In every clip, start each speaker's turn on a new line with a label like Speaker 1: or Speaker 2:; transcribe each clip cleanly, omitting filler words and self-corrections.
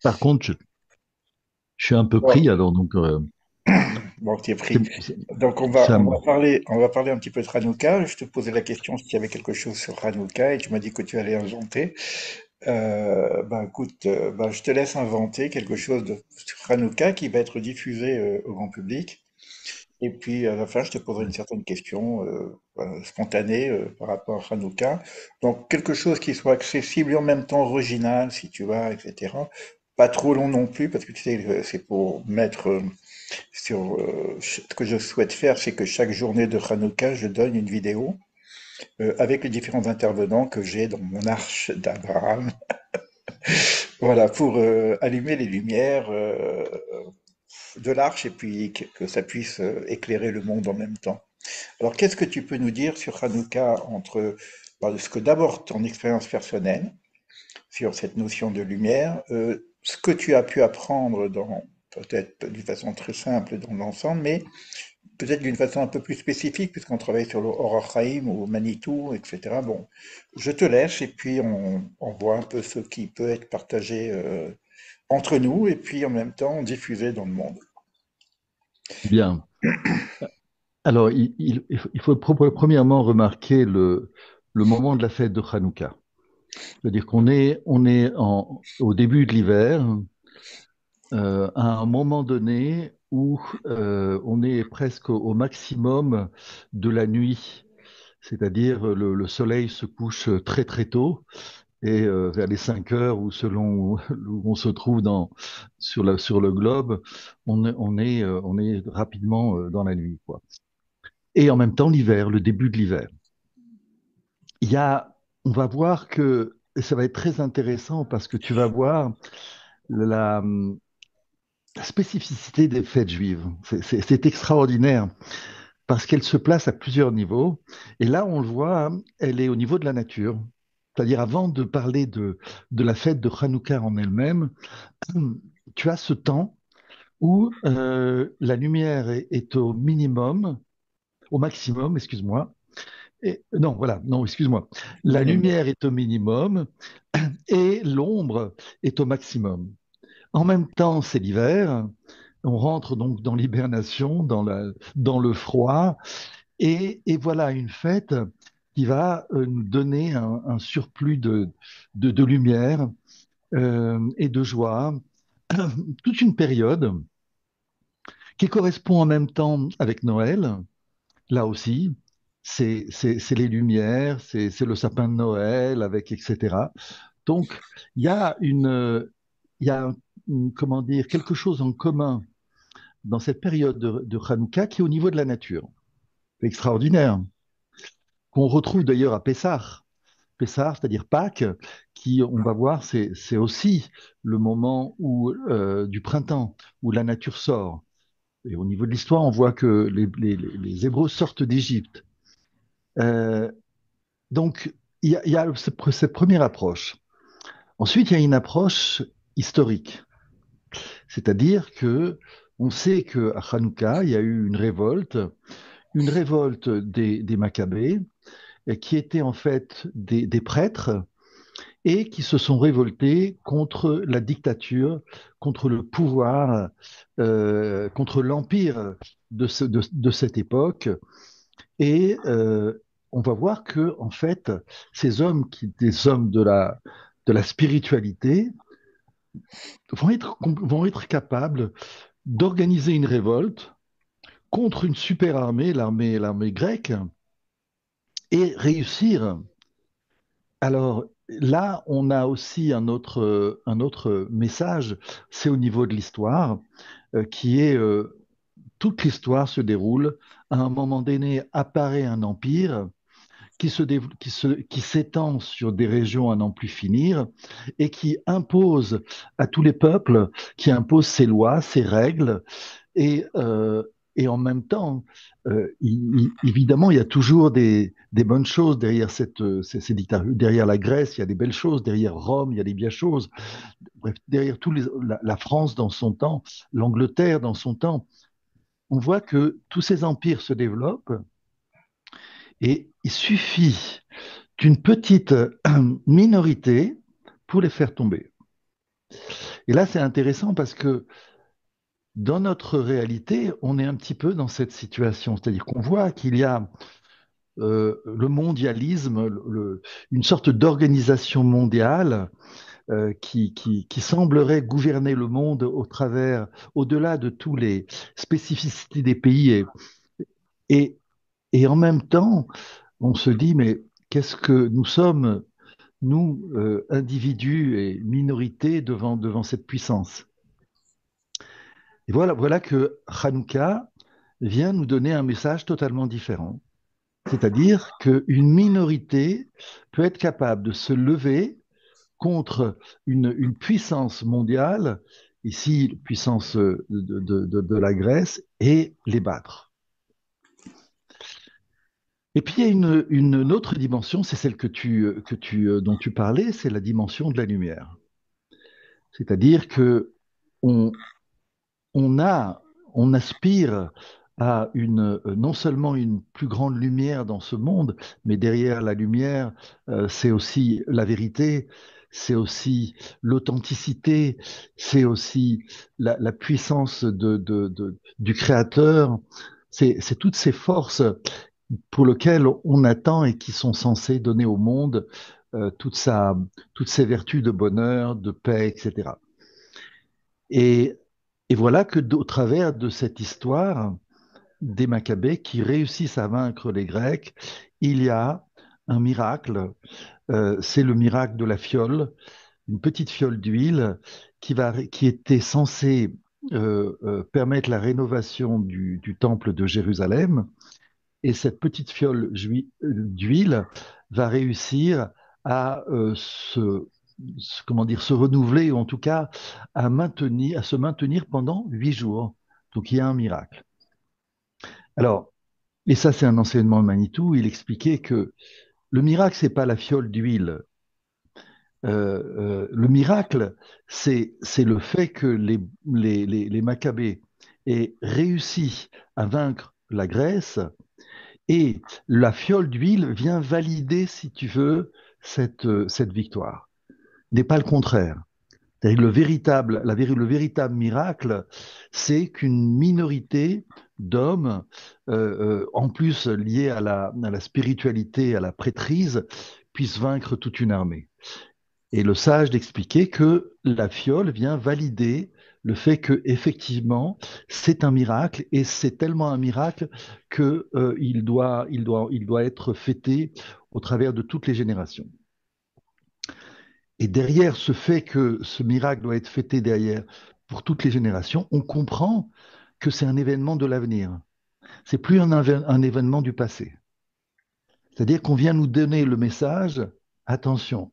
Speaker 1: Par contre, je suis un peu
Speaker 2: Bon,
Speaker 1: pris, alors donc
Speaker 2: bon, tu es pris.
Speaker 1: c'est- c'est-
Speaker 2: Donc
Speaker 1: ça
Speaker 2: on va parler un petit peu de Hanouka. Je te posais la question s'il y avait quelque chose sur Hanouka et tu m'as dit que tu allais inventer. Écoute, je te laisse inventer quelque chose sur Hanouka qui va être diffusé au grand public. Et puis à la fin, je te poserai une certaine question spontanée par rapport à Hanouka. Donc quelque chose qui soit accessible et en même temps original, si tu vas, etc. Pas trop long non plus, parce que tu sais, c'est pour mettre ce que je souhaite faire, c'est que chaque journée de Hanouka, je donne une vidéo avec les différents intervenants que j'ai dans mon arche d'Abraham. Voilà, pour allumer les lumières de l'arche et puis que ça puisse éclairer le monde en même temps. Alors, qu'est-ce que tu peux nous dire sur Hanouka entre ce que d'abord ton expérience personnelle sur cette notion de lumière, ce que tu as pu apprendre dans peut-être d'une façon très simple dans l'ensemble, mais peut-être d'une façon un peu plus spécifique, puisqu'on travaille sur le Hor HaChaim ou Manitou, etc. Bon, je te laisse et puis on voit un peu ce qui peut être partagé entre nous et puis en même temps diffusé dans le monde.
Speaker 1: bien. Alors, il faut premièrement remarquer le moment de la fête de Hanouka. C'est-à-dire qu'on est au début de l'hiver, à un moment donné où on est presque au maximum de la nuit. C'est-à-dire le soleil se couche très très tôt et vers les 5 heures ou selon où on se trouve sur le globe, on est rapidement dans la nuit, quoi. Et en même temps, l'hiver, le début de l'hiver. Il y a, on va voir que, et ça va être très intéressant parce que tu vas voir la, la spécificité des fêtes juives. C'est extraordinaire parce qu'elle se place à plusieurs niveaux. Et là, on le voit, hein, elle est au niveau de la nature. C'est-à-dire, avant de parler de la fête de Hanouka en elle-même, tu as ce temps où la lumière est au minimum, au maximum, excuse-moi. Non, voilà, non, excuse-moi. La
Speaker 2: Minimum.
Speaker 1: lumière est au minimum et l'ombre est au maximum. En même temps, c'est l'hiver. On rentre donc dans l'hibernation, dans le froid, et voilà une fête qui va nous donner un surplus de lumière et de joie, toute une période qui correspond en même temps avec Noël, là aussi. C'est les lumières, c'est le sapin de Noël avec etc. Donc, il y a il y a comment dire, quelque chose en commun dans cette période de Hanouka qui est au niveau de la nature. C'est extraordinaire. Qu'on retrouve d'ailleurs à Pessah. Pessah, c'est-à-dire Pâques, qui, on va voir, c'est aussi le moment du printemps, où la nature sort. Et au niveau de l'histoire, on voit que les Hébreux sortent d'Égypte. Euh, donc, il y a cette première approche. Ensuite, il y a une approche historique. C'est-à-dire que on sait qu'à Hanouka, il y a eu une révolte des Maccabées, qui étaient en fait des prêtres et qui se sont révoltés contre la dictature, contre le pouvoir, contre l'empire de cette époque. Et on va voir que, en fait, ces hommes, des hommes de la spiritualité, vont être capables d'organiser une révolte contre une super armée, l'armée grecque, et réussir. Alors là, on a aussi un autre message, c'est au niveau de l'histoire, qui est toute l'histoire se déroule. À un moment donné, apparaît un empire qui s'étend sur des régions à n'en plus finir et qui impose à tous les peuples, qui impose ses lois, ses règles, et, euh, et en même temps, évidemment, il y a toujours des bonnes choses derrière ces dictatures. Derrière la Grèce, il y a des belles choses. Derrière Rome, il y a des bien choses. Bref, derrière la France dans son temps, l'Angleterre dans son temps, on voit que tous ces empires se développent et il suffit d'une petite minorité pour les faire tomber. Et là, c'est intéressant parce que dans notre réalité, on est un petit peu dans cette situation. C'est-à-dire qu'on voit qu'il y a le mondialisme, une sorte d'organisation mondiale qui semblerait gouverner le monde au travers, au-delà de tous les spécificités des pays. Et, et en même temps, on se dit, mais qu'est-ce que nous sommes, nous, individus et minorités, devant cette puissance? Et voilà que Hanouka vient nous donner un message totalement différent. C'est-à-dire qu'une minorité peut être capable de se lever contre une puissance mondiale, ici puissance de la Grèce, et les battre. Et puis il y a une autre dimension, c'est celle dont tu parlais, c'est la dimension de la lumière. C'est-à-dire que on, on a, on aspire à non seulement une plus grande lumière dans ce monde, mais derrière la lumière, c'est aussi la vérité, c'est aussi l'authenticité, c'est aussi la puissance du Créateur. C'est toutes ces forces pour lesquelles on attend et qui sont censées donner au monde euh, toute sa, toutes ses vertus de bonheur, de paix, etc. Et, et voilà que au travers de cette histoire des Maccabées qui réussissent à vaincre les Grecs, il y a un miracle. C'est le miracle de la fiole, une petite fiole d'huile qui était censée permettre la rénovation du temple de Jérusalem. Et cette petite fiole d'huile va réussir à comment dire, se renouveler, ou en tout cas à se maintenir pendant 8 jours. Donc il y a un miracle. Alors, et ça c'est un enseignement de Manitou, il expliquait que le miracle, c'est pas la fiole d'huile. Le miracle, c'est le fait que les Maccabées aient réussi à vaincre la Grèce. Et la fiole d'huile vient valider, si tu veux, cette victoire. N'est pas le contraire. C'est-à-dire que le véritable miracle, c'est qu'une minorité d'hommes, en plus liés à la spiritualité, à la prêtrise, puissent vaincre toute une armée. Et le sage d'expliquer que la fiole vient valider le fait que effectivement c'est un miracle et c'est tellement un miracle que il doit être fêté au travers de toutes les générations. Et derrière ce fait que ce miracle doit être fêté derrière pour toutes les générations, on comprend que c'est un événement de l'avenir. C'est plus un événement du passé. C'est-à-dire qu'on vient nous donner le message, attention,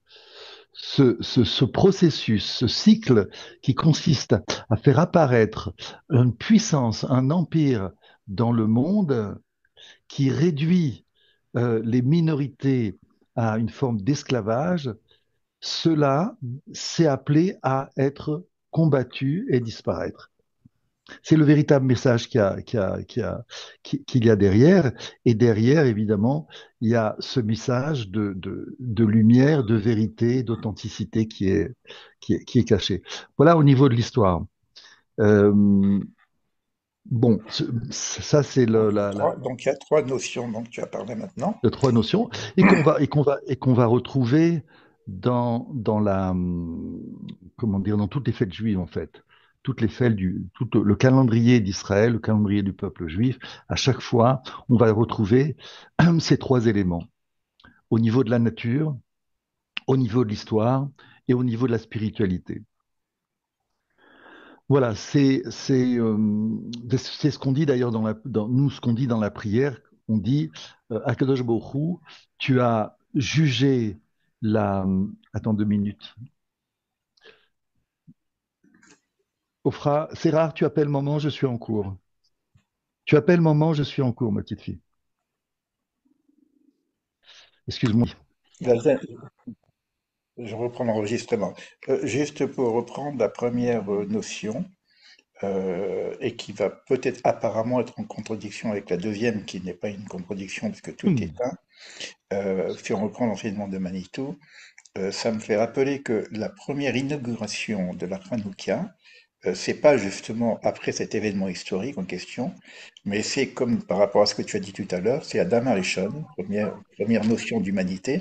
Speaker 1: ce processus, ce cycle qui consiste à faire apparaître une puissance, un empire dans le monde qui réduit les minorités à une forme d'esclavage, cela, c'est appelé à être combattu et disparaître. C'est le véritable message qu'il y a derrière. Et derrière, évidemment, il y a ce message de lumière, de vérité, d'authenticité qui est caché. Voilà au niveau de l'histoire. Euh, bon, ça, c'est
Speaker 2: Donc, il y a trois notions dont tu as parlé maintenant.
Speaker 1: les trois notions et qu'on va retrouver dans comment dire, dans toutes les fêtes juives, en fait. Toutes les fêtes tout le calendrier d'Israël, le calendrier du peuple juif, à chaque fois, on va retrouver ces trois éléments au niveau de la nature, au niveau de l'histoire et au niveau de la spiritualité. Voilà, c'est ce qu'on dit d'ailleurs nous, ce qu'on dit dans la prière. On dit, Akadosh Baruch Hu, tu as jugé la. Attends 2 minutes. Ophra, c'est rare, tu appelles maman, je suis en cours. Tu appelles maman, je suis en cours, ma petite fille. Excuse-moi.
Speaker 2: Je reprends l'enregistrement. Juste pour reprendre la première notion, et qui va peut-être apparemment être en contradiction avec la deuxième, qui n'est pas une contradiction puisque tout est
Speaker 1: Hmm.
Speaker 2: un, si on reprend l'enseignement de Manitou, ça me fait rappeler que la première inauguration de la Hanouka, c'est pas justement après cet événement historique en question, mais c'est comme par rapport à ce que tu as dit tout à l'heure, c'est Adam Arishon, première notion d'humanité,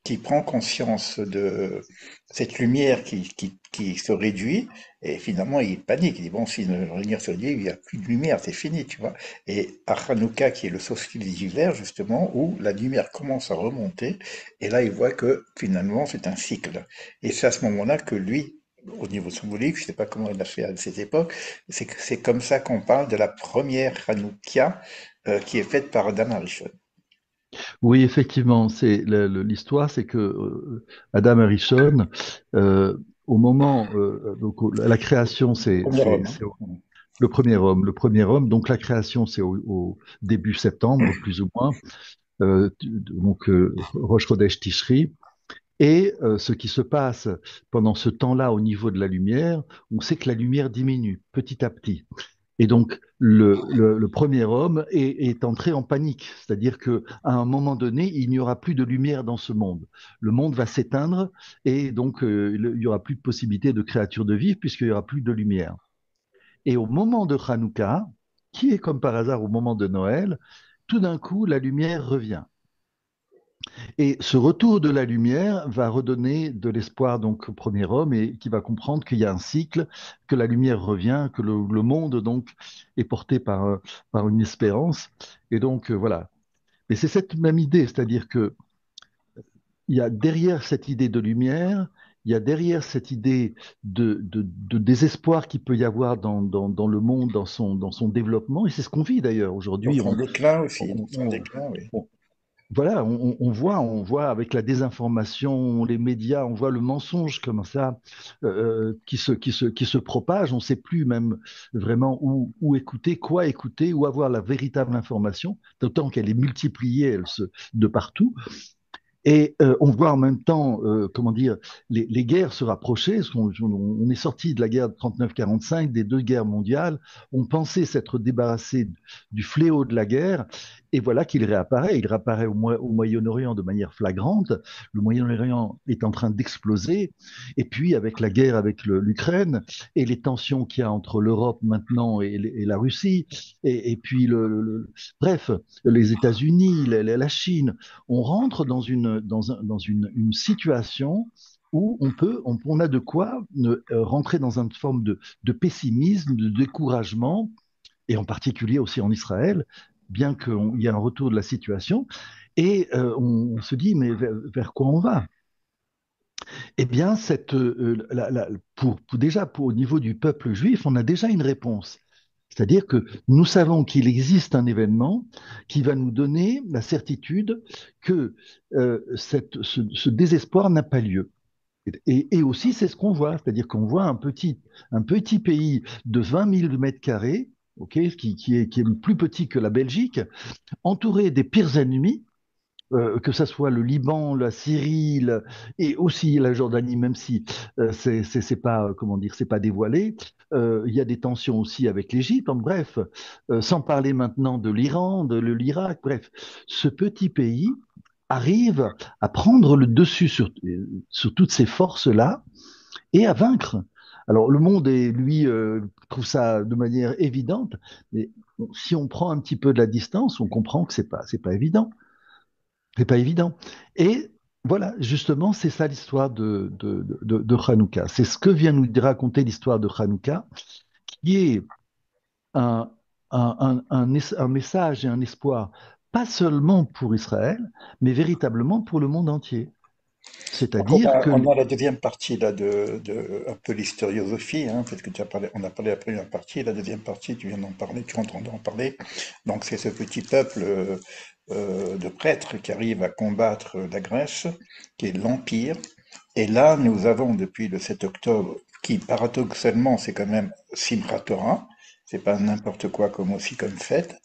Speaker 2: qui prend conscience de cette lumière qui se réduit, et finalement il panique, il dit bon, si une lumière se réduit, il n'y a plus de lumière, c'est fini, tu vois. Et à Hanouka, qui est le solstice d'hiver, justement, où la lumière commence à remonter, et là il voit que finalement c'est un cycle. Et c'est à ce moment-là que lui, au niveau symbolique, je ne sais pas comment il a fait à cette époque, c'est comme ça qu'on parle de la première Hanouka qui est faite par Adam Arishon.
Speaker 1: Oui, effectivement, l'histoire, c'est que Adam Harrison, euh, au moment, donc la création,
Speaker 2: Premier homme.
Speaker 1: c'est
Speaker 2: Hein.
Speaker 1: le premier homme, donc la création, c'est au début septembre, plus ou moins, donc Rosh Chodesh Tishri. Et ce qui se passe pendant ce temps-là au niveau de la lumière, on sait que la lumière diminue petit à petit. Et donc, le premier homme est entré en panique, c'est-à-dire qu'à un moment donné, il n'y aura plus de lumière dans ce monde. Le monde va s'éteindre et donc il n'y aura plus de possibilité de créatures de vivre puisqu'il n'y aura plus de lumière. Et au moment de Hanouka, qui est comme par hasard au moment de Noël, tout d'un coup, la lumière revient. Et ce retour de la lumière va redonner de l'espoir donc au premier homme et qui va comprendre qu'il y a un cycle, que la lumière revient, que le monde donc est porté par une espérance. Et donc voilà. Et c'est cette même idée, c'est-à-dire que il y a derrière cette idée de lumière, il y a derrière cette idée de désespoir qu'il peut y avoir dans le monde, dans son développement. Et c'est ce qu'on vit d'ailleurs
Speaker 2: Dans
Speaker 1: aujourd'hui.
Speaker 2: son déclin aussi,
Speaker 1: On-
Speaker 2: dans son
Speaker 1: on-
Speaker 2: déclin, oui.
Speaker 1: on- voilà, on voit avec la désinformation, les médias, on voit le mensonge comme ça qui se propage. On ne sait plus même vraiment où écouter, quoi écouter, où avoir la véritable information, d'autant qu'elle est multipliée de partout. Et on voit en même temps, comment dire, les guerres se rapprocher. On est sorti de la guerre de 39-45, des deux guerres mondiales. On pensait s'être débarrassé du fléau de la guerre. Et voilà qu'il réapparaît. Il réapparaît au Moyen-Orient de manière flagrante. Le Moyen-Orient est en train d'exploser. Et puis, avec la guerre avec l'Ukraine et les tensions qu'il y a entre l'Europe maintenant et la Russie, et puis, bref, les États-Unis, la Chine, on rentre dans une situation où on a de quoi rentrer dans une forme de pessimisme, de découragement, et en particulier aussi en Israël, bien qu'il y ait un retour de la situation. Et on se dit, mais vers quoi on va? Eh bien, déjà au niveau du peuple juif, on a déjà une réponse. C'est-à-dire que nous savons qu'il existe un événement qui va nous donner la certitude que ce désespoir n'a pas lieu. Et aussi, c'est ce qu'on voit, c'est-à-dire qu'on voit un petit pays de 20 000 mètres carrés, okay, qui est plus petit que la Belgique, entouré des pires ennemis, que ça soit le Liban, la Syrie, et aussi la Jordanie, même si c'est pas, comment dire, c'est pas dévoilé. Il y a des tensions aussi avec l'Égypte. En bref, sans parler maintenant de l'Iran, de l'Irak. Bref, ce petit pays arrive à prendre le dessus sur toutes ces forces-là et à vaincre. Alors le monde lui trouve ça de manière évidente, mais bon, si on prend un petit peu de la distance, on comprend que c'est pas évident. C'est pas évident. Et voilà, justement, c'est ça l'histoire de Hanouka. C'est ce que vient nous raconter l'histoire de Hanouka, qui est un, un message et un espoir, pas seulement pour Israël, mais véritablement pour le monde entier.
Speaker 2: Donc
Speaker 1: C'est-à-dire que,
Speaker 2: on a la deuxième partie là un peu l'historiosophie, hein, parce que on a parlé de la première partie, la deuxième partie, tu viens d'en parler, tu es en train d'en parler. Donc c'est ce petit peuple de prêtres qui arrive à combattre la Grèce, qui est l'Empire. Et là, nous avons depuis le 7 octobre, qui paradoxalement c'est quand même Simchat Torah, c'est pas n'importe quoi comme aussi comme fête.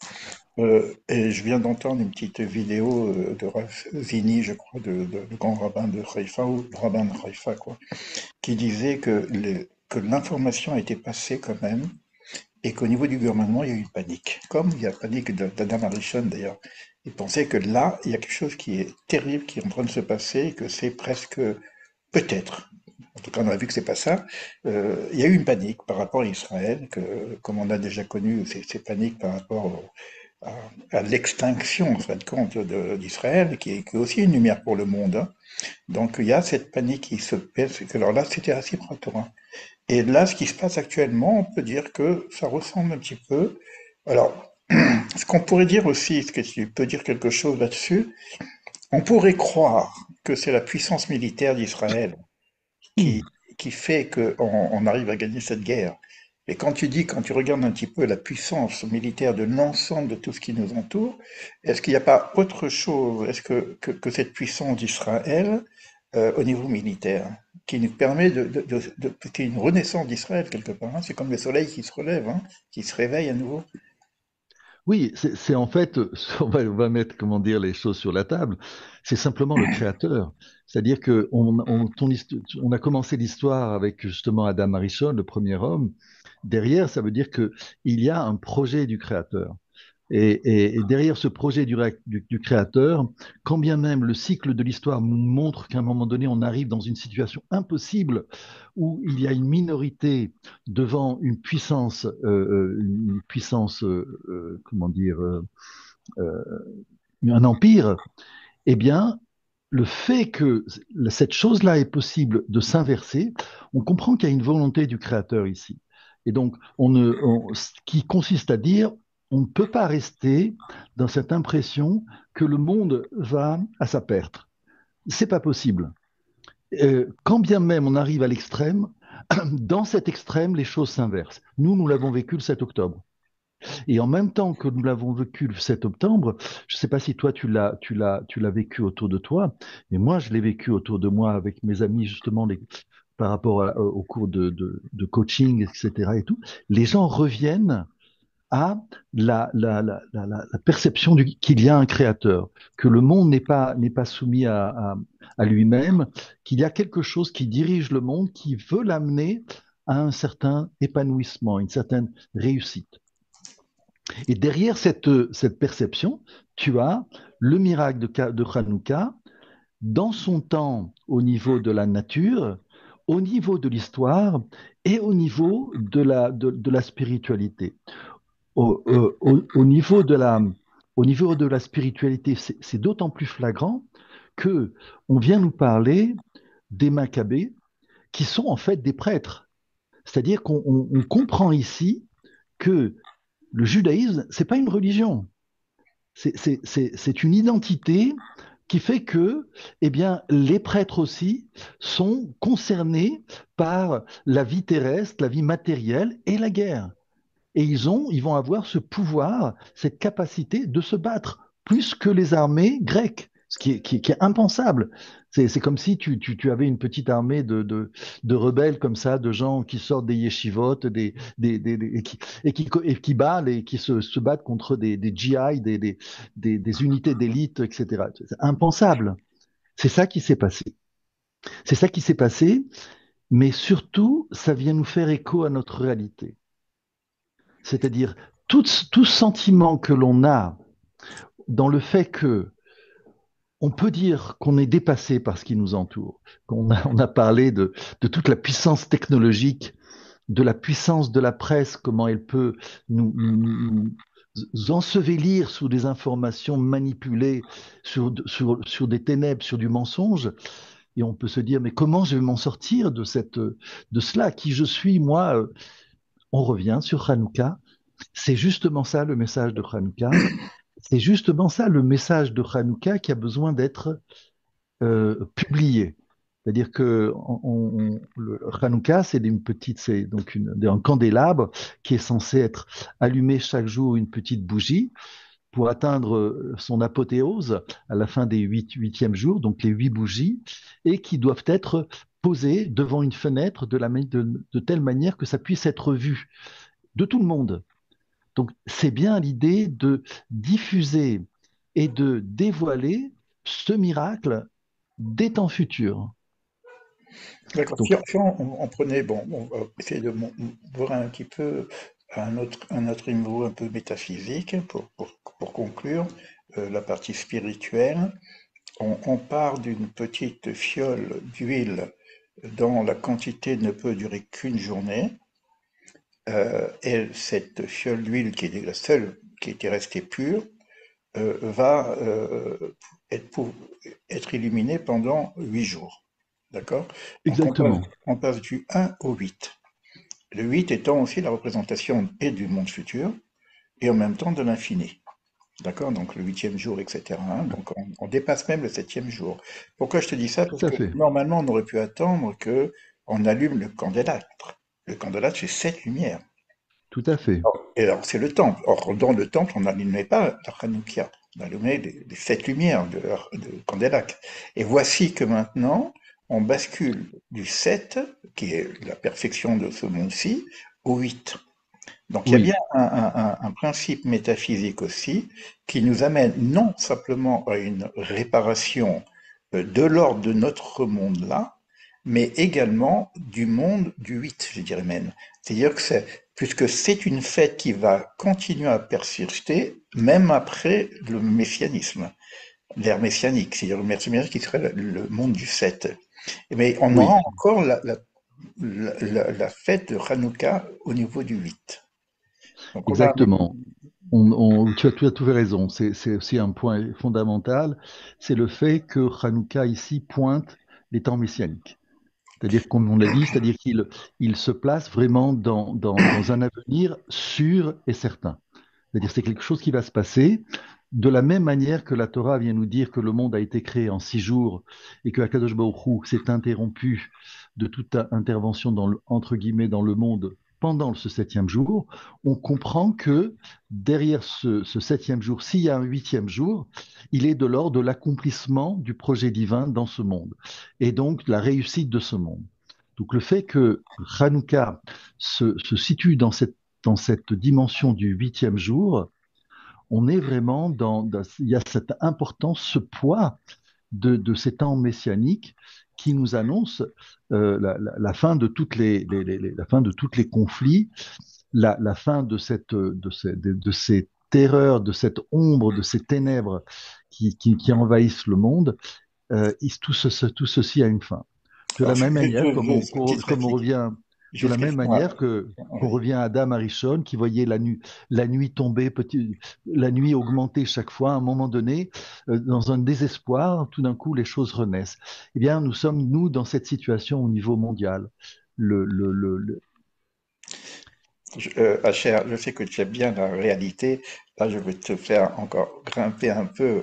Speaker 2: Et je viens d'entendre une petite vidéo de Rav Zini, je crois, le grand rabbin de Haïfa, ou le rabbin de Haïfa, quoi, qui disait que l'information a été passée quand même, et qu'au niveau du gouvernement, il y a eu une panique. Comme il y a panique d'Adam Harishon d'ailleurs. Il pensait que là, il y a quelque chose qui est terrible qui est en train de se passer, et que c'est presque peut-être. En tout cas, on a vu que c'est pas ça. Il y a eu une panique par rapport à Israël, comme on a déjà connu ces paniques par rapport à, à l'extinction, en fin de compte, d'Israël, qui est aussi une lumière pour le monde, hein. Donc il y a cette panique qui se pèse. Alors là, c'était réciproque, hein. Et là, ce qui se passe actuellement, on peut dire que ça ressemble un petit peu. Alors, ce qu'on pourrait dire aussi, est-ce que tu peux dire quelque chose là-dessus? On pourrait croire que c'est la puissance militaire d'Israël qui,
Speaker 1: Hmm.
Speaker 2: qui fait qu'on arrive à gagner cette guerre. Et quand tu regardes un petit peu la puissance militaire de l'ensemble de tout ce qui nous entoure, est-ce qu'il n'y a pas autre chose, est-ce que cette puissance d'Israël au niveau militaire, qui nous permet qu'il y ait une renaissance d'Israël quelque part, hein. C'est comme le soleil qui se relève, hein, qui se réveille à nouveau.
Speaker 1: Oui, c'est en fait, on va mettre, comment dire, les choses sur la table. C'est simplement le créateur. C'est-à-dire que on a commencé l'histoire avec justement Adam Arishon, le premier homme. Derrière, ça veut dire que il y a un projet du créateur. Et derrière ce projet du créateur, quand bien même le cycle de l'histoire nous montre qu'à un moment donné, on arrive dans une situation impossible où il y a une minorité devant une puissance, comment dire, euh, un empire, eh bien, le fait que cette chose-là est possible de s'inverser, on comprend qu'il y a une volonté du créateur ici. Et donc, ce qui consiste à dire, on ne peut pas rester dans cette impression que le monde va à sa perte. C'est pas possible. Quand bien même on arrive à l'extrême, dans cet extrême, les choses s'inversent. Nous l'avons vécu le 7 octobre. Et en même temps que nous l'avons vécu le 7 octobre, je ne sais pas si toi tu l'as vécu autour de toi, mais moi je l'ai vécu autour de moi avec mes amis justement par rapport au cours de coaching, etc. et tout. Les gens reviennent à la perception qu'il y a un créateur, que le monde n'est pas soumis à lui-même, qu'il y a quelque chose qui dirige le monde, qui veut l'amener à un certain épanouissement, une certaine réussite. Et derrière cette perception, tu as le miracle de Hanouka dans son temps au niveau de la nature, au niveau de l'histoire et au niveau de la spiritualité. Au niveau au niveau de la spiritualité, c'est d'autant plus flagrant que on vient nous parler des Maccabées qui sont en fait des prêtres. C'est-à-dire on comprend ici que le judaïsme, c'est pas une religion. C'est une identité qui fait que, eh bien, les prêtres aussi sont concernés par la vie terrestre, la vie matérielle et la guerre. Et ils vont avoir ce pouvoir, cette capacité de se battre plus que les armées grecques, ce qui est impensable. C'est comme si tu avais une petite armée de rebelles comme ça, de gens qui sortent des yeshivotes et qui battent et qui se battent contre des GI, des unités d'élite, etc. C'est impensable. C'est ça qui s'est passé. C'est ça qui s'est passé, mais surtout, ça vient nous faire écho à notre réalité. C'est-à-dire tout sentiment que l'on a dans le fait que on peut dire qu'on est dépassé par ce qui nous entoure. On a parlé de toute la puissance technologique, de la puissance de la presse, comment elle peut nous ensevelir sous des informations manipulées, sur des ténèbres, sur du mensonge. Et on peut se dire, mais comment je vais m'en sortir de cela? Qui je suis, moi? On revient sur Hanouka. C'est justement ça le message de Hanouka. C'est justement ça le message de Hanouka qui a besoin d'être publié. C'est-à-dire que le Hanouka, c'est une petite, c'est donc un candélabre qui est censé être allumé chaque jour une petite bougie pour atteindre son apothéose à la fin des huitièmes jours, donc les 8 bougies, et qui doivent être posées devant une fenêtre de telle manière que ça puisse être vu de tout le monde. Donc, c'est bien l'idée de diffuser et de dévoiler ce miracle des temps futurs.
Speaker 2: D'accord.
Speaker 1: Donc,
Speaker 2: Si on prenait, bon, on va essayer de voir un petit peu à un autre niveau un peu métaphysique pour conclure la partie spirituelle. On part d'une petite fiole d'huile dont la quantité ne peut durer qu'une journée. Et cette fiole d'huile, qui est la seule qui était restée pure, va être, être illuminée pendant 8 jours. D'accord? Donc
Speaker 1: Exactement.
Speaker 2: on passe du 1 au 8. Le 8 étant aussi la représentation et du monde futur, et en même temps de l'infini. D'accord? Donc le huitième jour, etc. Hein. Donc on dépasse même le septième jour. Pourquoi je te dis ça? Parce
Speaker 1: Tout à
Speaker 2: que
Speaker 1: fait.
Speaker 2: normalement, on aurait pu attendre que on allume le candélâtre. Le candélâtre, c'est 7 lumières.
Speaker 1: Tout à fait.
Speaker 2: Et alors, c'est le temple. Or, dans le temple, on n'allumait pas la Hanoukia. On allumait les 7 lumières de Candélac. Et voici que maintenant, on bascule du 7, qui est la perfection de ce monde-ci, au 8. Donc il y a bien
Speaker 1: Oui,
Speaker 2: un principe métaphysique aussi qui nous amène non simplement à une réparation de l'ordre de notre monde-là, mais également du monde du 8, je dirais même. C'est-à-dire que puisque c'est une fête qui va continuer à persister même après le messianisme, l'ère messianique, c'est-à-dire le messianisme qui serait le monde du 7. Mais on
Speaker 1: oui,
Speaker 2: aura encore la fête de Hanouka au niveau du 8. Donc on a
Speaker 1: exactement. Tu as tout fait raison. C'est aussi un point fondamental. C'est le fait que Hanouka ici pointe les temps messianiques. C'est-à-dire, comme on l'a dit, c'est-à-dire qu'il se place vraiment dans un avenir sûr et certain. C'est-à-dire, c'est quelque chose qui va se passer de la même manière que la Torah vient nous dire que le monde a été créé en 6 jours et que Akadosh Baruch Hu s'est interrompu de toute intervention entre guillemets dans le monde pendant ce septième jour. On comprend que derrière ce septième jour, s'il y a un huitième jour, il est de l'ordre de l'accomplissement du projet divin dans ce monde et donc la réussite de ce monde. Donc le fait que Hanouka se situe dans cette dimension du huitième jour, on est vraiment il y a cette importance, ce poids de ces temps messianiques qui nous annonce la fin de la fin de tous les conflits, la fin de ces terreurs, de cette ombre, de ces ténèbres qui envahissent le monde. Tout ceci a une fin. De
Speaker 2: Alors,
Speaker 1: la même manière,
Speaker 2: petite
Speaker 1: comme on
Speaker 2: réplique,
Speaker 1: revient, de la
Speaker 2: juste
Speaker 1: même
Speaker 2: laisse-moi.
Speaker 1: manière qu'on
Speaker 2: Oui.
Speaker 1: revient à Adam Arishon, qui voyait la nuit tomber, la nuit augmenter chaque fois, à un moment donné, dans un désespoir, tout d'un coup, les choses renaissent. Eh bien, nous sommes, nous, dans cette situation au niveau mondial. Le
Speaker 2: Acher, je sais que tu aimes bien la réalité. Là, je vais te faire encore grimper un peu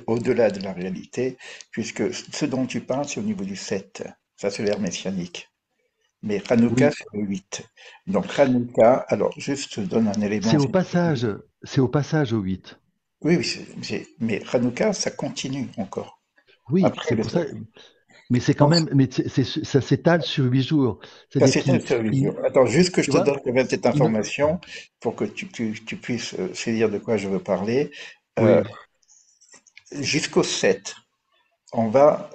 Speaker 2: au-delà de la réalité, puisque ce dont tu parles, c'est au niveau du 7. Ça, c'est l'ère messianique. Mais Hanouka,
Speaker 1: oui,
Speaker 2: c'est le 8. Donc, Hanouka, alors, juste, je te donne un élément.
Speaker 1: c'est au passage au 8.
Speaker 2: Oui, oui, mais Hanouka, ça continue encore.
Speaker 1: Oui,
Speaker 2: Après
Speaker 1: c'est
Speaker 2: le
Speaker 1: pour ça.
Speaker 2: 7.
Speaker 1: Mais c'est quand
Speaker 2: Donc,
Speaker 1: même, ça s'étale sur 8 jours.
Speaker 2: ça,
Speaker 1: C'est-à-dire
Speaker 2: c'est une télévision.
Speaker 1: il-
Speaker 2: Attends, juste que je
Speaker 1: tu
Speaker 2: te
Speaker 1: vois,
Speaker 2: donne quand même cette
Speaker 1: il-
Speaker 2: information pour que tu puisses saisir de quoi je veux parler. Euh,
Speaker 1: oui,
Speaker 2: Jusqu'au 7, on va,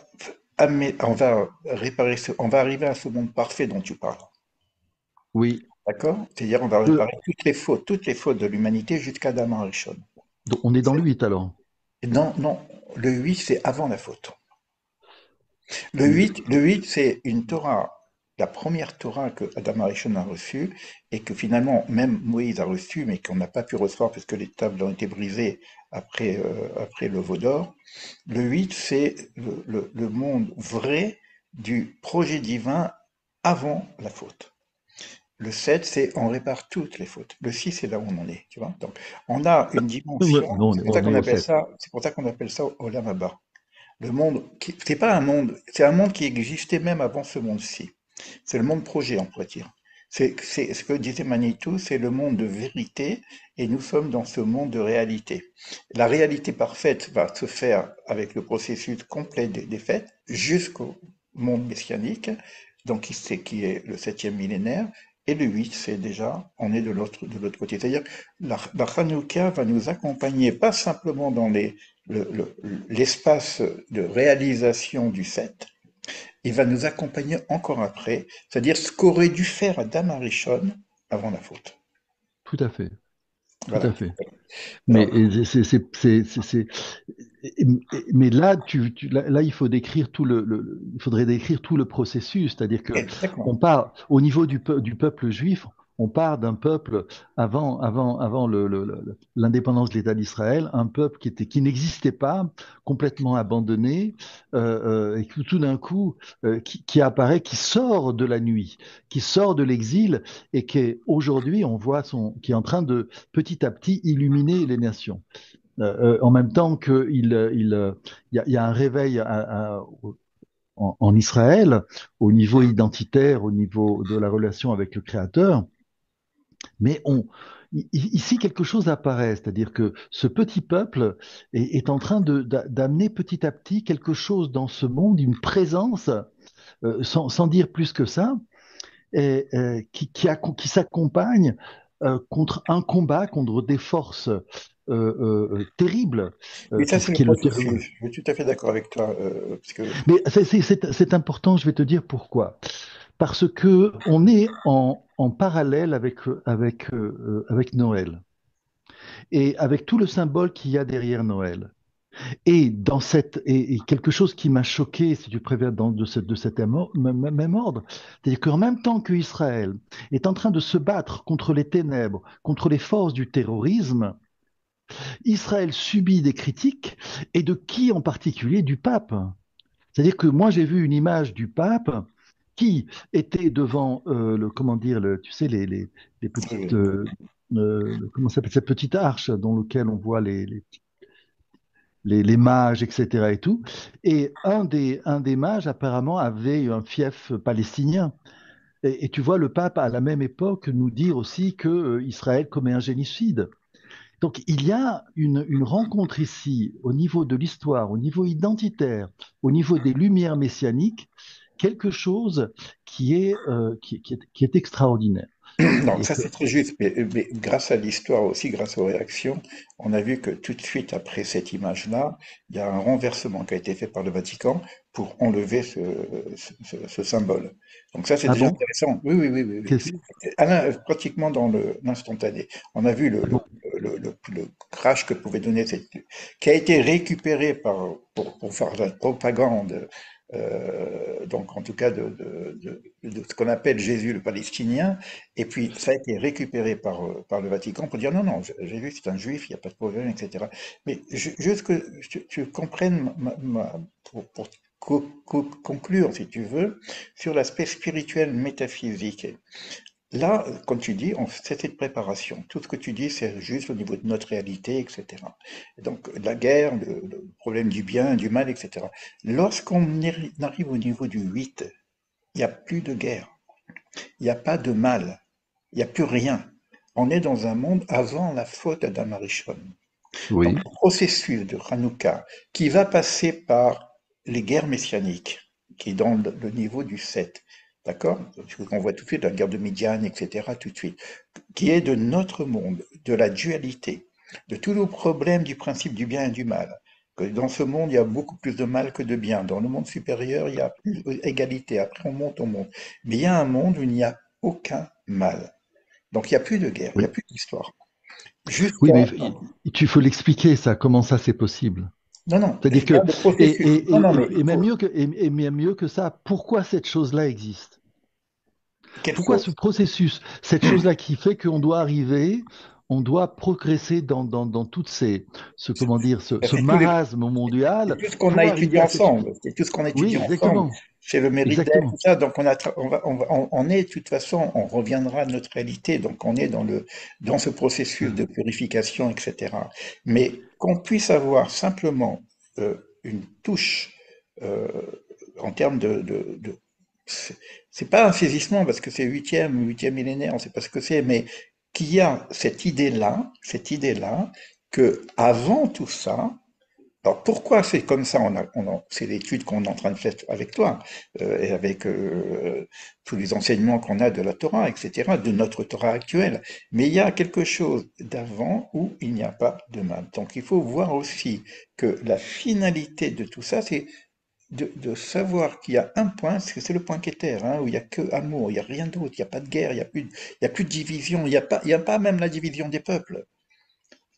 Speaker 2: on va réparer on va arriver à ce monde parfait dont tu parles.
Speaker 1: oui.
Speaker 2: D'accord? C'est-à-dire, on va
Speaker 1: Euh,
Speaker 2: réparer toutes les fautes de l'humanité jusqu'à Adam Arishon.
Speaker 1: donc on est dans le 8 alors.
Speaker 2: Non, non, le 8, c'est avant la faute.
Speaker 1: Oui,
Speaker 2: Le 8, c'est une Torah, la première Torah que Adam Arishon a reçue et que finalement même Moïse a reçue, mais qu'on n'a pas pu recevoir parce que les tables ont été brisées après le veau d'or. Le 8, c'est le monde vrai du projet divin avant la faute. Le 7, c'est on répare toutes les fautes. Le 6, c'est là où on en est, tu vois. Donc, on a une
Speaker 1: ouais,
Speaker 2: dimension,
Speaker 1: non, on est au 7.
Speaker 2: c'est pour ça qu'on appelle ça Olam Haba. Le monde, c'est pas un monde, c'est un monde qui existait même avant ce monde-ci. C'est le monde projet, on pourrait dire. C'est ce que disait Manitou, c'est le monde de vérité, et nous sommes dans ce monde de réalité. La réalité parfaite va se faire avec le processus complet des fêtes jusqu'au monde messianique, donc qui est le septième millénaire, et le 8, c'est déjà, on est de l'autre côté. C'est-à-dire, la Hanouka va nous accompagner pas simplement dans l'espace de réalisation du 7, il va nous accompagner encore après, c'est-à-dire ce qu'aurait dû faire Adam Arishon avant la faute.
Speaker 1: Tout à fait. tout à
Speaker 2: Voilà.
Speaker 1: fait. Mais,
Speaker 2: Alors,
Speaker 1: mais là, là, il faut décrire il faudrait décrire tout le processus, c'est-à-dire que
Speaker 2: exactement.
Speaker 1: on part au niveau du peuple juif, on part d'un peuple avant l'indépendance de l'État d'Israël, un peuple qui n'existait pas, complètement abandonné, et tout d'un coup, qui apparaît, qui sort de la nuit, qui sort de l'exil, et qui aujourd'hui, on voit qui est en train de petit à petit illuminer les nations. En même temps il y a un réveil en Israël au niveau identitaire, au niveau de la relation avec le Créateur, mais ici quelque chose apparaît, c'est-à-dire que ce petit peuple est en train d'amener petit à petit quelque chose dans ce monde, une présence, sans dire plus que ça, qui s'accompagne contre un combat, contre des forces terribles,
Speaker 2: Oui, ça, c'est le
Speaker 1: qui est
Speaker 2: processus. Je suis tout à fait d'accord avec toi, parce que
Speaker 1: Mais c'est important, je vais te dire pourquoi. Parce que on est en parallèle avec Noël et avec tout le symbole qu'il y a derrière Noël. Et quelque chose qui m'a choqué, si tu préfères, de cet même ordre, c'est-à-dire qu'en même temps que Israël est en train de se battre contre les ténèbres, contre les forces du terrorisme, Israël subit des critiques, et de qui en particulier? Du pape. C'est-à-dire que moi, j'ai vu une image du pape qui était devant comment dire, tu sais, les petites,
Speaker 2: oui,
Speaker 1: comment ça s'appelle, cette petite arche dans laquelle on voit les mages, etc. et tout. Et un des mages, apparemment, avait un fief palestinien. Et tu vois le pape, à la même époque, nous dire aussi que Israël commet un génocide. Donc, il y a une rencontre ici, au niveau de l'histoire, au niveau identitaire, au niveau des lumières messianiques, quelque chose qui est extraordinaire.
Speaker 2: non,
Speaker 1: Et
Speaker 2: ça
Speaker 1: que,
Speaker 2: c'est très juste, mais grâce à l'histoire aussi, grâce aux réactions, on a vu que tout de suite après cette image-là, il y a un renversement qui a été fait par le Vatican pour enlever ce symbole. Donc ça c'est
Speaker 1: ah
Speaker 2: déjà
Speaker 1: bon?
Speaker 2: intéressant. Oui, oui, oui, oui, oui.
Speaker 1: Qu'est-ce-
Speaker 2: Pratiquement dans l'instantané. On a vu
Speaker 1: ah bon?
Speaker 2: le crash que pouvait donner qui a été récupéré pour faire de la propagande, donc en tout cas de ce qu'on appelle Jésus le Palestinien. Et puis, ça a été récupéré par le Vatican pour dire non, non, Jésus c'est un juif, il n'y a pas de problème, etc. Mais juste que tu comprennes, pour conclure, si tu veux, sur l'aspect spirituel, métaphysique. Là, comme tu dis, c'est cette préparation. Tout ce que tu dis, c'est juste au niveau de notre réalité, etc. Et donc, la guerre, le problème du bien, du mal, etc. Lorsqu'on arrive au niveau du 8, il n'y a plus de guerre, il n'y a pas de mal. Il n'y a plus rien. On est dans un monde avant la faute d'Adam Arishon. Donc,
Speaker 1: Oui,
Speaker 2: le processus de Hanouka, qui va passer par les guerres messianiques, qui est dans le niveau du 7, d'accord? On voit tout de suite la guerre de Midian, etc., tout de suite, qui est de notre monde, de la dualité, de tous nos problèmes du principe du bien et du mal. Que dans ce monde, il y a beaucoup plus de mal que de bien. Dans le monde supérieur, il y a plus d'égalité. Après, on monte. Mais il y a un monde où il n'y a aucun mal. Donc il n'y a plus de guerre, il n'y a
Speaker 1: oui.
Speaker 2: plus d'histoire.
Speaker 1: Oui,
Speaker 2: Jusqu'à...
Speaker 1: mais tu faut l'expliquer, ça, comment ça c'est possible.
Speaker 2: Non, non, je
Speaker 1: C'est-à-dire que,
Speaker 2: parle de processus. Non, non, mais il
Speaker 1: et même
Speaker 2: faut...
Speaker 1: même mieux que ça, pourquoi cette chose-là existe?
Speaker 2: Quelle
Speaker 1: Pourquoi ce
Speaker 2: chose?
Speaker 1: processus, cette chose-là qui fait qu'on doit arriver, on doit progresser dans toutes comment dire, ce
Speaker 2: C'est tous les...
Speaker 1: marasme
Speaker 2: c'est
Speaker 1: mondial
Speaker 2: tout ce qu'on a
Speaker 1: pour
Speaker 2: étudié
Speaker 1: arriver à cette...
Speaker 2: ensemble. C'est tout ce qu'on a
Speaker 1: Oui,
Speaker 2: étudié ensemble.
Speaker 1: exactement,
Speaker 2: C'est le mérite d'être, tout
Speaker 1: exactement.
Speaker 2: ça. Donc on reviendra à notre réalité. Donc on est dans ce processus de purification, etc. Mais qu'on puisse avoir simplement une touche euh, en termes c'est c'est pas un saisissement parce que c'est huitième millénaire, on ne sait pas ce que c'est, mais qu'il y a cette idée-là, que avant tout ça, alors pourquoi c'est comme ça, c'est l'étude qu'on est en train de faire avec toi, et avec tous les enseignements qu'on a de la Torah, etc., de notre Torah actuelle. Mais il y a quelque chose d'avant où il n'y a pas de mal. Donc il faut voir aussi que la finalité de tout ça, c'est de savoir qu'il y a un point, parce que c'est le point qu'éther, hein, où il n'y a que amour, il n'y a rien d'autre, il n'y a pas de guerre, il n'y a plus de division, il n'y a pas même la division des peuples.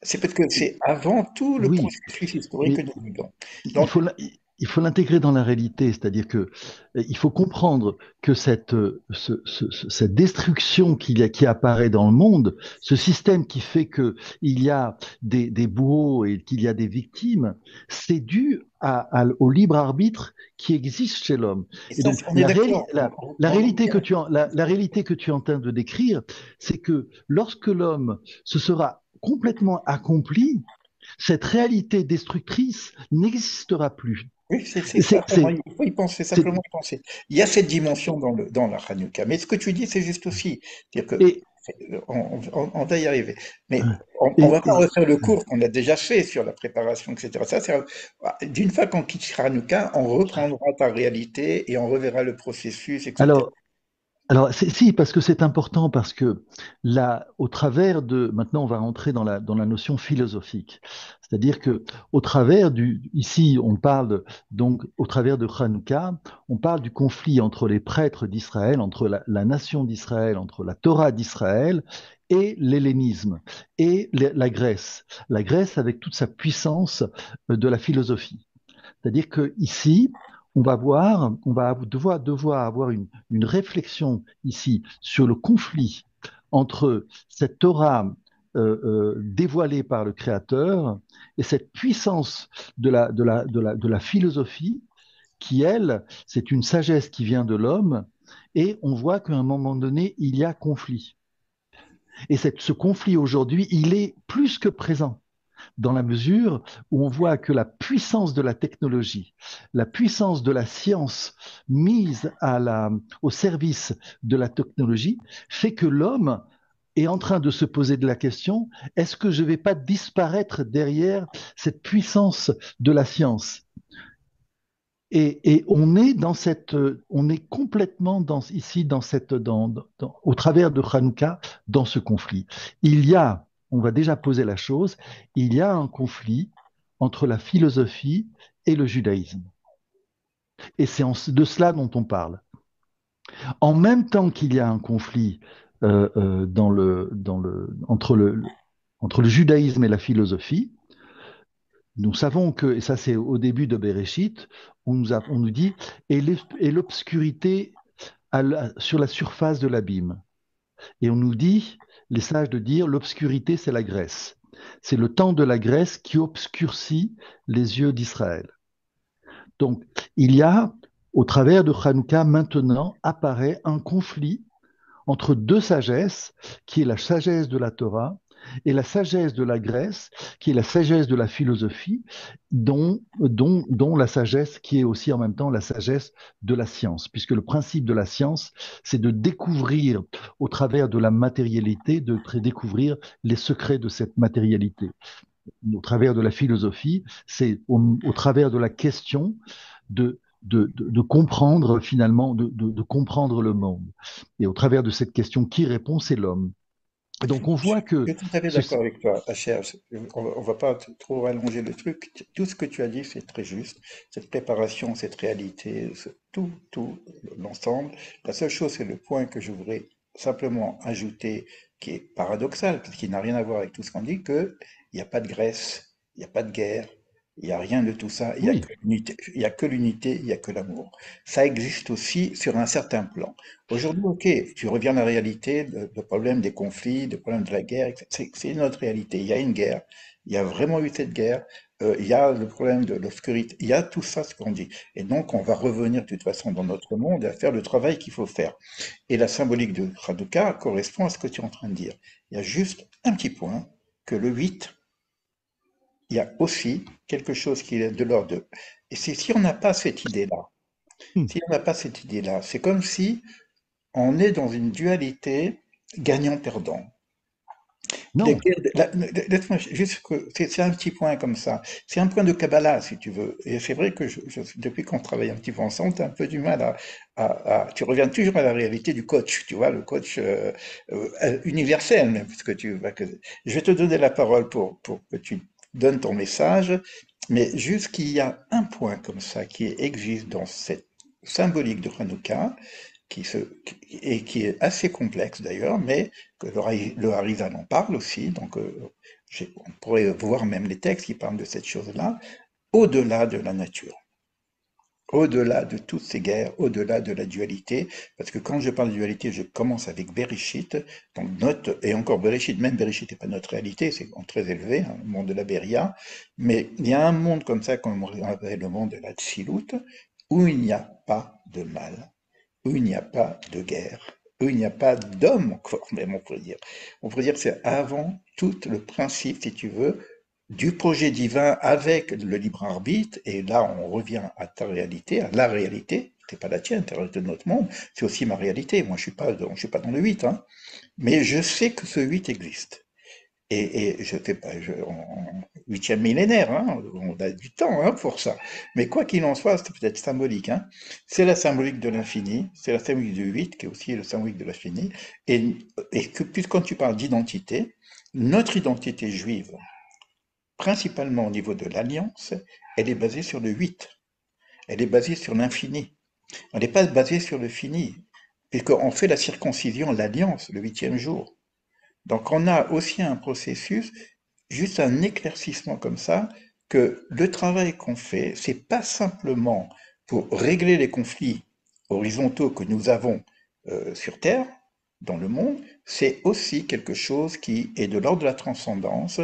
Speaker 2: C'est parce que c'est avant tout le
Speaker 1: Oui,
Speaker 2: processus historique que
Speaker 1: mais
Speaker 2: nous vivons.
Speaker 1: il
Speaker 2: Donc,
Speaker 1: faut il faut l'intégrer dans la réalité, c'est-à-dire que il faut comprendre que cette destruction qui apparaît dans le monde, ce système qui fait que il y a des bourreaux et qu'il y a des victimes, c'est dû au libre arbitre qui existe chez l'homme.
Speaker 2: et
Speaker 1: Et
Speaker 2: ça,
Speaker 1: donc
Speaker 2: on est d'accord.
Speaker 1: la
Speaker 2: On est
Speaker 1: réalité
Speaker 2: bien.
Speaker 1: la réalité que tu es en train de décrire, c'est que lorsque l'homme se sera complètement accompli, cette réalité destructrice n'existera plus.
Speaker 2: Oui, c'est ça,
Speaker 1: C'est,
Speaker 2: vraiment,
Speaker 1: c'est,
Speaker 2: il faut y penser,
Speaker 1: c'est,
Speaker 2: simplement y penser. Il y a cette dimension dans la Hanouka. Mais ce que tu dis, c'est juste aussi. C'est-à-dire que
Speaker 1: et,
Speaker 2: on va y arriver. Mais on
Speaker 1: et,
Speaker 2: va pas refaire le cours qu'on a déjà fait sur la préparation, etc. Ça, c'est, d'une fois qu'on quitte Hanouka, on reprendra ta réalité et on reverra le processus, etc.
Speaker 1: alors, Alors, si, parce que c'est important, parce que là, au travers de, maintenant, on va rentrer dans la notion philosophique. C'est-à-dire que, au travers ici, on parle, donc, au travers de Hanouka, on parle du conflit entre les prêtres d'Israël, entre la nation d'Israël, entre la Torah d'Israël et l'hellénisme et la Grèce. La Grèce avec toute sa puissance de la philosophie. C'est-à-dire que ici, on va devoir avoir une réflexion ici sur le conflit entre cette Torah dévoilée par le Créateur et cette puissance de la philosophie qui, elle, c'est une sagesse qui vient de l'homme et on voit qu'à un moment donné, il y a conflit. Et ce conflit aujourd'hui, il est plus que présent dans la mesure où on voit que la puissance de la technologie, la puissance de la science mise au service de la technologie fait que l'homme est en train de se poser de la question, est-ce que je ne vais pas disparaître derrière cette puissance de la science? Et on est on est complètement ici au travers de Hanouka dans ce conflit. Il y a, on va déjà poser la chose, il y a un conflit entre la philosophie et le judaïsme. Et c'est de cela dont on parle. En même temps qu'il y a un conflit entre le judaïsme et la philosophie, nous savons que, et ça c'est au début de Bereshit, on nous dit, et l'obscurité sur la surface de l'abîme. Et on nous dit, les sages de dire, l'obscurité c'est la Grèce. C'est le temps de la Grèce qui obscurcit les yeux d'Israël. Donc, il y a, au travers de Hanouka, maintenant apparaît un conflit entre deux sagesses, qui est la sagesse de la Torah et la sagesse de la Grèce, qui est la sagesse de la philosophie, dont la sagesse qui est aussi en même temps la sagesse de la science, puisque le principe de la science, c'est de découvrir au travers de la matérialité, de découvrir les secrets de cette matérialité. Au travers de la philosophie, c'est au travers de la question de comprendre finalement, de comprendre le monde. Et au travers de cette question, qui répond, c'est l'homme. Et donc on
Speaker 2: Je
Speaker 1: voit que
Speaker 2: suis tout à fait
Speaker 1: ce,
Speaker 2: d'accord avec toi, HR. On va pas trop rallonger le truc. Tout ce que tu as dit, c'est très juste. Cette préparation, cette réalité, tout l'ensemble. La seule chose, c'est le point que je voudrais simplement ajouter, qui est paradoxal, parce qu'il n'a rien à voir avec tout ce qu'on dit, que il n'y a pas de Grèce, il n'y a pas de guerre, il n'y a rien de tout ça.
Speaker 1: oui,
Speaker 2: Il y a que l'unité, il y a que l'amour. Ça existe aussi sur un certain plan. Aujourd'hui, ok, tu reviens à la réalité, le problème des conflits, le problème de la guerre, etc. C'est une autre réalité. Il y a une guerre, il y a vraiment eu cette guerre, il y a le problème de l'obscurité, il y a tout ça, ce qu'on dit. Et donc, on va revenir de toute façon dans notre monde à faire le travail qu'il faut faire. Et la symbolique de Raduka correspond à ce que tu es en train de dire. Il y a juste un petit point, que le 8, il y a aussi quelque chose qui est de l'ordre de... Et c'est si on n'a pas cette idée-là,
Speaker 1: hmm,
Speaker 2: si on n'a pas cette idée-là, c'est comme si on est dans une dualité gagnant-perdant.
Speaker 1: non,
Speaker 2: Laisse-moi juste c'est un petit point comme ça. C'est un point de Kabbalah, si tu veux. Et c'est vrai que depuis qu'on travaille un petit peu ensemble, tu as un peu du mal tu reviens toujours à la réalité du coach, tu vois, le coach universel, même, parce que je vais te donner la parole pour que tu donnes ton message, mais juste qu'il y a un point comme ça qui existe dans cette symbolique de Hanouka, et qui est assez complexe d'ailleurs, mais que le Harizal en parle aussi, donc on pourrait voir même les textes qui parlent de cette chose-là, au-delà de la nature. Au-delà de toutes ces guerres, au-delà de la dualité, parce que quand je parle de dualité, je commence avec Bereshit, donc et encore Bereshit, même Bereshit n'est pas notre réalité, c'est très élevé, hein, le monde de la Beria, mais il y a un monde comme ça, comme on appelle le monde de la Tsilut, où il n'y a pas de mal, où il n'y a pas de guerre, où il n'y a pas d'homme encore, même on pourrait dire. On pourrait dire que c'est avant tout le principe, si tu veux, du projet divin avec le libre arbitre, et là on revient à ta réalité, à la réalité, c'est pas la tienne, c'est la réalité de notre monde, c'est aussi ma réalité. Moi je suis pas dans le 8, hein, mais je sais que ce 8 existe. Et je sais pas, en huitième millénaire, hein, on a du temps hein, pour ça. Mais quoi qu'il en soit, c'est peut-être symbolique. Hein. C'est la symbolique de l'infini, c'est la symbolique du 8, qui est aussi le symbolique de l'infini. Et que, puis quand tu parles d'identité, notre identité juive, principalement au niveau de l'alliance, elle est basée sur le 8. Elle est basée sur l'infini. Elle n'est pas basée sur le fini. Puisqu'on fait la circoncision, l'alliance, le huitième jour. Donc on a aussi un processus, juste un éclaircissement comme ça, que le travail qu'on fait, c'est pas simplement pour régler les conflits horizontaux que nous avons sur Terre, dans le monde, c'est aussi quelque chose qui est de l'ordre de la transcendance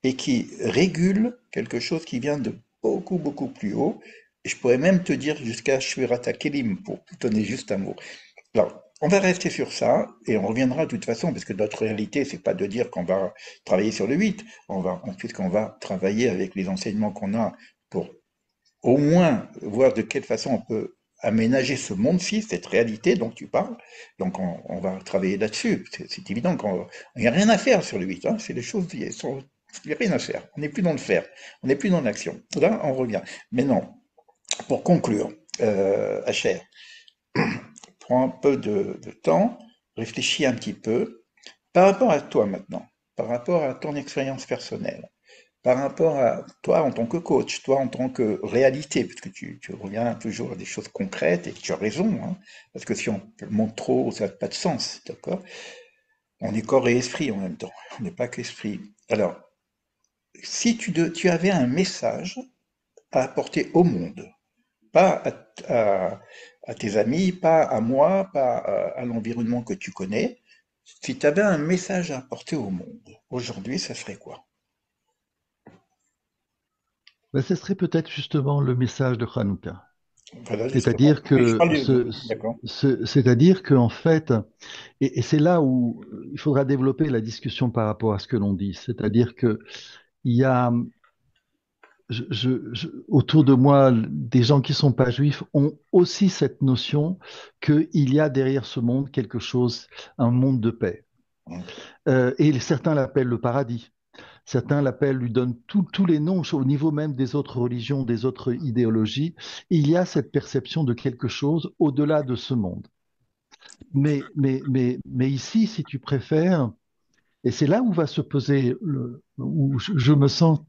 Speaker 2: et qui régule quelque chose qui vient de beaucoup, beaucoup plus haut. Et je pourrais même te dire jusqu'à Shvirata Kelim, pour donner juste un mot. Alors, on va rester sur ça et on reviendra de toute façon, parce que notre réalité, c'est pas de dire qu'on va travailler sur le 8, puisqu'on va travailler avec les enseignements qu'on a pour au moins voir de quelle façon on peut aménager ce monde-ci, cette réalité dont tu parles. Donc on va travailler là-dessus. C'est évident qu'il n'y a rien à faire sur le 8. Hein. C'est des choses, il n'y a rien à faire. On n'est plus dans le faire. On n'est plus dans l'action. Là, on revient. Mais non, pour conclure, Hacher, prends un peu de temps, réfléchis un petit peu, par rapport à toi maintenant, par rapport à ton expérience personnelle, par rapport à toi en tant que coach, toi en tant que réalité, parce que tu reviens toujours à des choses concrètes et tu as raison, hein, parce que si on monte trop, ça n'a pas de sens, d'accord? On est corps et esprit en même temps, on n'est pas qu'esprit. Alors, si tu avais un message à apporter au monde, pas à tes amis, pas à moi, pas à l'environnement que tu connais. Si tu avais un message à apporter au monde, aujourd'hui, ça serait quoi?
Speaker 1: Ben, ce serait peut-être justement le message de Hanouka.
Speaker 2: Voilà, justement.
Speaker 1: C'est-à-dire
Speaker 2: Je
Speaker 1: que,
Speaker 2: parle d'accord.
Speaker 1: c'est-à-dire que en fait, et c'est là où il faudra développer la discussion par rapport à ce que l'on dit. C'est-à-dire que il y a autour de moi, des gens qui sont pas juifs ont aussi cette notion qu'il y a derrière ce monde quelque chose, un monde de paix. Et certains l'appellent le paradis. Certains l'appellent, lui donnent tous les noms au niveau même des autres religions, des autres idéologies. Il y a cette perception de quelque chose au-delà de ce monde. Mais ici, si tu préfères, et c'est là où va se poser, où je me sens,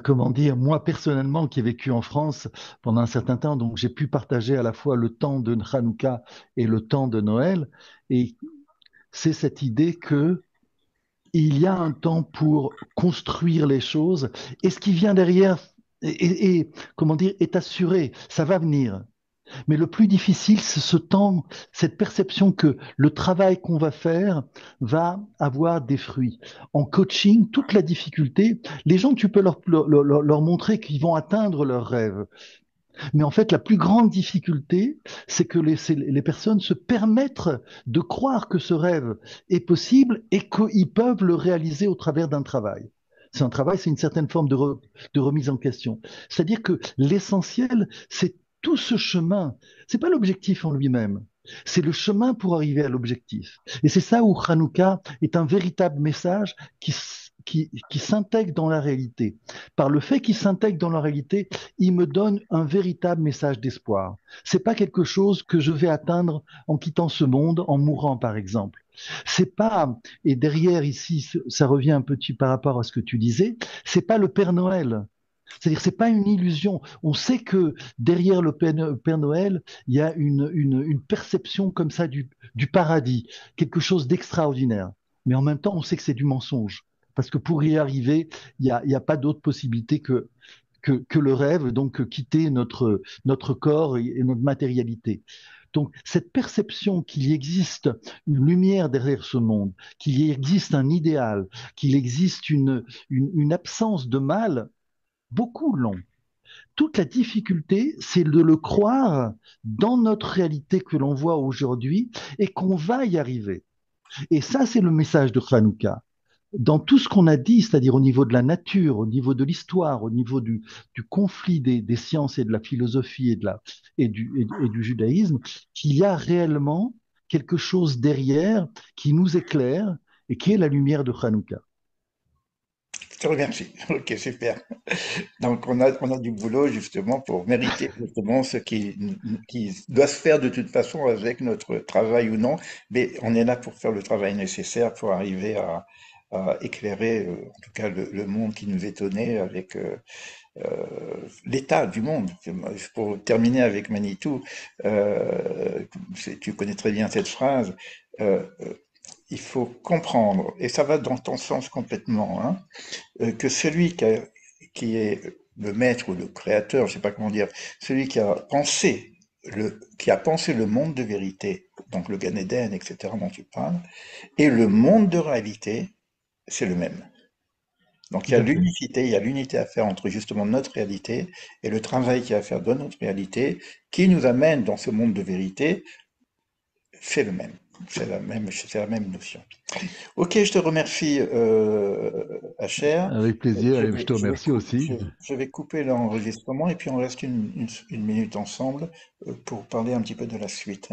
Speaker 1: comment dire, moi personnellement qui ai vécu en France pendant un certain temps, donc j'ai pu partager à la fois le temps de Hanouka et le temps de Noël, et c'est cette idée que il y a un temps pour construire les choses, et ce qui vient derrière, comment dire, est assuré, ça va venir. Mais le plus difficile, c'est ce temps, cette perception que le travail qu'on va faire va avoir des fruits. En coaching, toute la difficulté, les gens, tu peux leur montrer qu'ils vont atteindre leurs rêves. Mais en fait, la plus grande difficulté, c'est que les personnes se permettent de croire que ce rêve est possible et qu'ils peuvent le réaliser au travers d'un travail. C'est un travail, c'est une certaine forme de remise en question. C'est-à-dire que l'essentiel, c'est tout ce chemin. C'est pas l'objectif en lui-même. C'est le chemin pour arriver à l'objectif. Et c'est ça où Hanouka est un véritable message qui s'intègre dans la réalité. Par le fait qu'il s'intègre dans la réalité, il me donne un véritable message d'espoir. C'est pas quelque chose que je vais atteindre en quittant ce monde, en mourant par exemple. C'est pas, et derrière ici, ça revient un petit par rapport à ce que tu disais, c'est pas le Père Noël. C'est-à-dire, c'est pas une illusion. On sait que derrière le Père Noël, il y a une perception comme ça du paradis, quelque chose d'extraordinaire. Mais en même temps, on sait que c'est du mensonge. Parce que pour y arriver, il y a pas d'autre possibilité que le rêve, donc quitter notre corps et notre matérialité. Donc, cette perception qu'il existe une lumière derrière ce monde, qu'il existe un idéal, qu'il existe une absence de mal, beaucoup l'ont. Toute la difficulté, c'est de le croire dans notre réalité que l'on voit aujourd'hui et qu'on va y arriver. Et ça, c'est le message de Hanouka. Dans tout ce qu'on a dit, c'est-à-dire au niveau de la nature, au niveau de l'histoire, au niveau du conflit des sciences et de la philosophie et du judaïsme, qu'il y a réellement quelque chose derrière qui nous éclaire et qui est la lumière de Hanouka.
Speaker 2: Je te remercie. Ok, super. Donc, on a du boulot justement pour mériter justement ce qui doit se faire de toute façon avec notre travail ou non, mais on est là pour faire le travail nécessaire pour arriver à éclairer, en tout cas, le monde qui nous est donné avec l'état du monde. Pour terminer avec Manitou, tu connais très bien cette phrase. euh, il faut comprendre, et ça va dans ton sens complètement, hein, que qui est le maître ou le créateur, je sais pas comment dire, celui qui a pensé le monde de vérité, donc le Gan Eden, etc., dont tu parles, et le monde de réalité, c'est le même. Donc il y
Speaker 1: Tout
Speaker 2: a
Speaker 1: à fait.
Speaker 2: l'unicité, il y a l'unité à faire entre justement notre réalité et le travail qu'il y a à faire dans notre réalité, qui nous amène dans ce monde de vérité, c'est le même. C'est la même notion. Ok, je te remercie, Acher.
Speaker 1: Avec plaisir et je te remercie aussi.
Speaker 2: Je vais couper l'enregistrement et puis on reste une minute ensemble pour parler un petit peu de la suite.